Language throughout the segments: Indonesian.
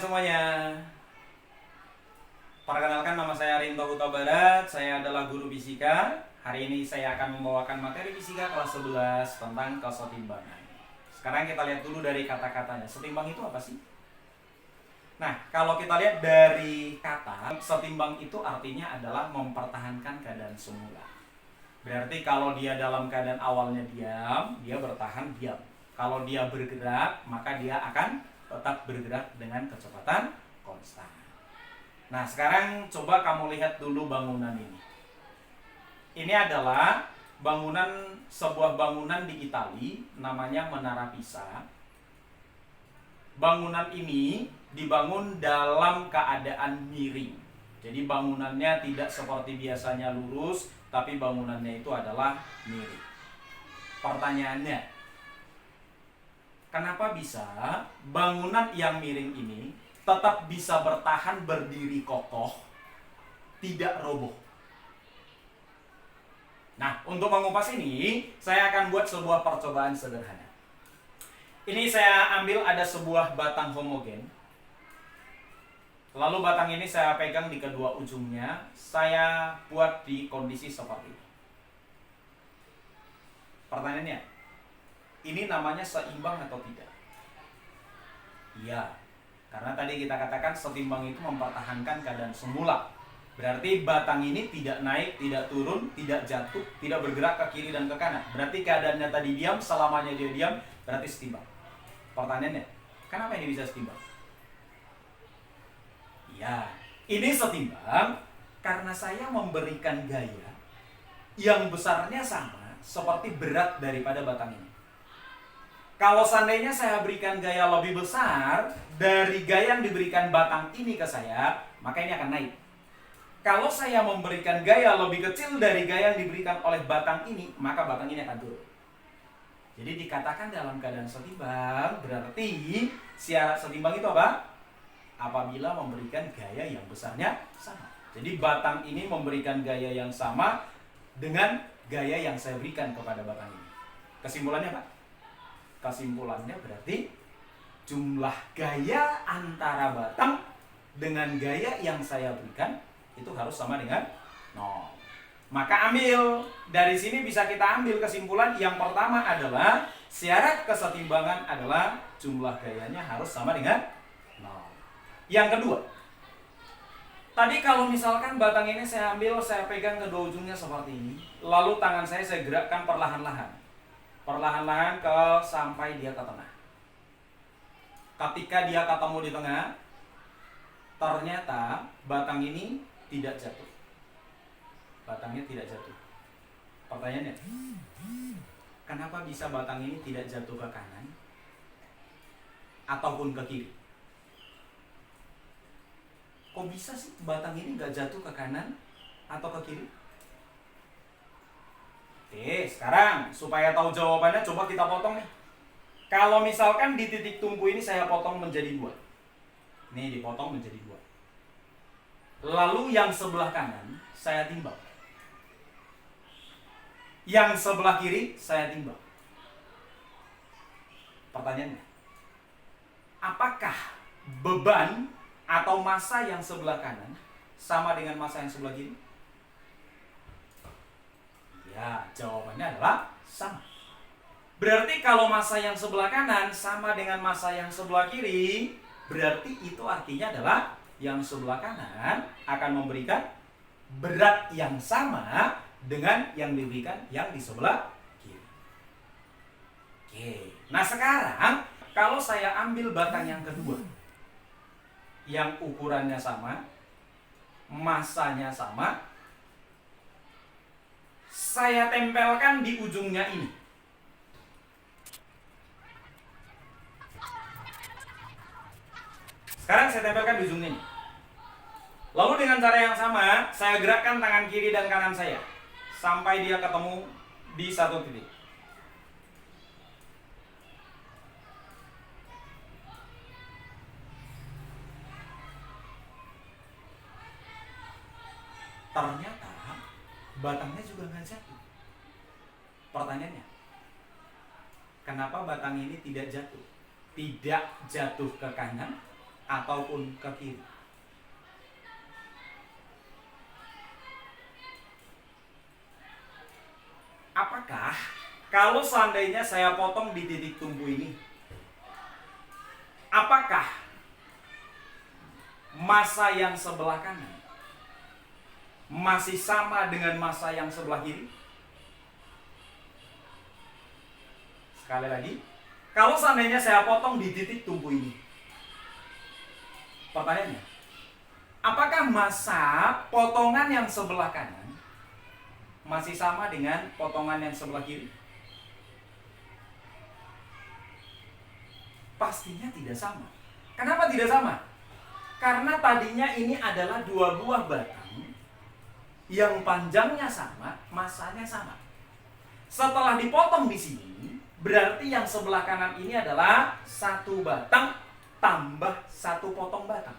semuanya. Perkenalkan, nama saya Rinto Huta Barat. Saya adalah guru fisika. Hari ini saya akan membawakan materi fisika kelas 11 tentang kesetimbangan. Sekarang kita lihat dulu dari kata-katanya. Setimbang itu apa sih? Nah, kalau kita lihat dari kata, setimbang itu artinya adalah mempertahankan keadaan semula. Berarti kalau dia dalam keadaan awalnya diam, dia bertahan diam. Kalau dia bergerak, maka dia akan tetap bergerak dengan kecepatan konstan. Nah, sekarang coba kamu lihat dulu bangunan ini. Ini adalah sebuah bangunan di Italia, namanya Menara Pisa. Bangunan ini dibangun dalam keadaan miring. Jadi bangunannya tidak seperti biasanya lurus, tapi bangunannya itu adalah miring. Pertanyaannya, kenapa bisa bangunan yang miring ini tetap bisa bertahan berdiri kokoh, tidak roboh? Nah, untuk mengupas ini, saya akan buat sebuah percobaan sederhana. Ini saya ambil ada sebuah batang homogen. Lalu batang ini saya pegang di kedua ujungnya, saya buat di kondisi seperti ini. Pertanyaannya, ini namanya seimbang atau tidak? Iya, karena tadi kita katakan setimbang itu mempertahankan keadaan semula. Berarti batang ini tidak naik, tidak turun, tidak jatuh, tidak bergerak ke kiri dan ke kanan. Berarti keadaannya tadi diam, selamanya dia diam, berarti setimbang. Pertanyaannya, kenapa ini bisa setimbang? Ya, ini setimbang karena saya memberikan gaya yang besarnya sama seperti berat daripada batang ini. Kalau seandainya saya berikan gaya lebih besar dari gaya yang diberikan batang ini ke saya, maka ini akan naik. Kalau saya memberikan gaya lebih kecil dari gaya yang diberikan oleh batang ini, maka batang ini akan turun. Jadi dikatakan dalam keadaan setimbang, berarti syarat setimbang itu apa? Apabila memberikan gaya yang besarnya sama. Jadi batang ini memberikan gaya yang sama dengan gaya yang saya berikan kepada batang ini. Kesimpulannya apa? Kesimpulannya berarti jumlah gaya antara batang dengan gaya yang saya berikan itu harus sama dengan 0. Maka ambil dari sini bisa kita ambil kesimpulan yang pertama adalah syarat kesetimbangan adalah jumlah gayanya harus sama dengan 0. Yang kedua, tadi kalau misalkan batang ini saya ambil, saya pegang kedua ujungnya seperti ini, lalu tangan saya gerakkan perlahan-lahan. Perlahan-lahan sampai dia ke tengah. Ketika dia ketemu di tengah, ternyata batang ini tidak jatuh. Batangnya tidak jatuh. Pertanyaannya, kenapa bisa batang ini tidak jatuh ke kanan ataupun ke kiri? Kok bisa sih batang ini nggak jatuh ke kanan atau ke kiri? Oke, sekarang supaya tahu jawabannya coba kita potong nih. Kalau misalkan di titik tumpu ini saya potong menjadi 2. Nih dipotong menjadi 2. Lalu yang sebelah kanan saya timbang. Yang sebelah kiri saya timbang. Pertanyaannya, apakah beban atau massa yang sebelah kanan sama dengan massa yang sebelah kiri? Ya, jawabannya adalah sama. Berarti kalau massa yang sebelah kanan sama dengan massa yang sebelah kiri, berarti itu artinya adalah yang sebelah kanan akan memberikan berat yang sama dengan yang diberikan yang di sebelah kiri. Oke. Nah, sekarang kalau saya ambil batang yang kedua, yang ukurannya sama, massanya sama, saya tempelkan di ujungnya ini. Sekarang saya tempelkan di ujungnya ini. Lalu dengan cara yang sama, saya gerakkan tangan kiri dan kanan saya sampai dia ketemu di satu titik. Ternyata batangnya juga nggak jatuh. Pertanyaannya, kenapa batang ini tidak jatuh? Tidak jatuh ke kanan ataupun ke kiri. Apakah kalau seandainya saya potong di titik tumpu ini, apakah massa yang sebelah kanan masih sama dengan massa yang sebelah kiri? Sekali lagi, kalau seandainya saya potong di titik tumpu ini, pertanyaannya, apakah massa potongan yang sebelah kanan masih sama dengan potongan yang sebelah kiri? Pastinya tidak sama. Kenapa tidak sama? Karena tadinya ini adalah dua buah batang yang panjangnya sama, massanya sama. Setelah dipotong di sini, berarti yang sebelah kanan ini adalah satu batang tambah satu potong batang.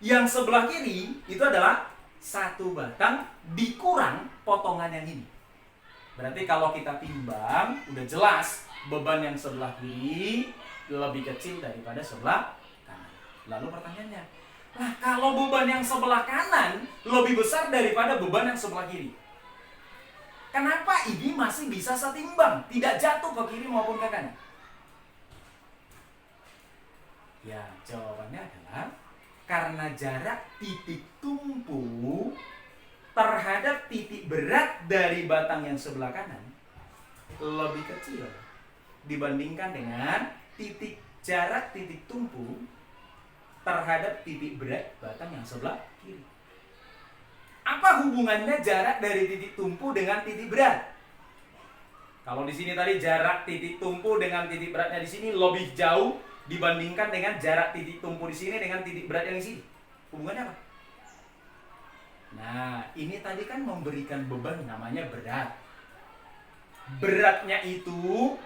Yang sebelah kiri itu adalah satu batang dikurang potongan yang ini. Berarti kalau kita timbang, udah jelas beban yang sebelah kiri lebih kecil daripada sebelah kanan. Lalu pertanyaannya, nah kalau beban yang sebelah kanan lebih besar daripada beban yang sebelah kiri, kenapa ini masih bisa setimbang, tidak jatuh ke kiri maupun ke kanan? Ya, jawabannya adalah karena jarak titik tumpu terhadap titik berat dari batang yang sebelah kanan lebih kecil dibandingkan dengan jarak titik tumpu terhadap titik berat batang yang sebelah kiri. Apa hubungannya jarak dari titik tumpu dengan titik berat? Kalau di sini tadi jarak titik tumpu dengan titik beratnya di sini lebih jauh dibandingkan dengan jarak titik tumpu di sini dengan titik berat yang di sini. Hubungannya apa? Nah, ini tadi kan memberikan beban namanya berat. Beratnya itu,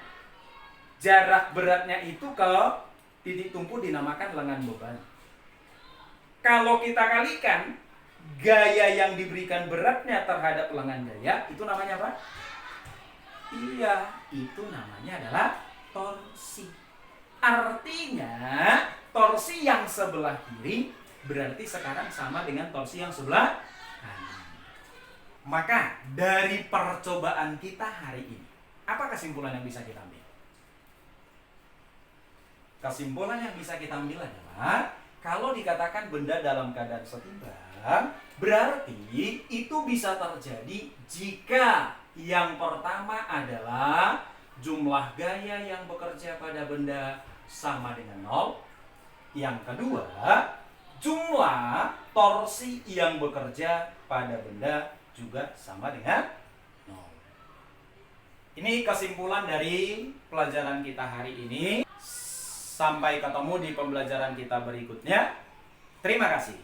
jarak beratnya itu ke titik tumpu dinamakan lengan beban. Kalau kita kalikan gaya yang diberikan beratnya terhadap lengan gaya, itu namanya apa? Iya, itu namanya adalah torsi. Artinya, torsi yang sebelah kiri berarti sekarang sama dengan torsi yang sebelah kanan. Maka, dari percobaan kita hari ini, apa kesimpulan yang bisa kita ambil? Kesimpulan yang bisa kita ambil adalah, kalau dikatakan benda dalam keadaan setimbang, berarti itu bisa terjadi jika yang pertama adalah jumlah gaya yang bekerja pada benda sama dengan 0. Yang kedua, jumlah torsi yang bekerja pada benda juga sama dengan 0. Ini kesimpulan dari pelajaran kita hari ini. Sampai ketemu di pembelajaran kita berikutnya. Terima kasih.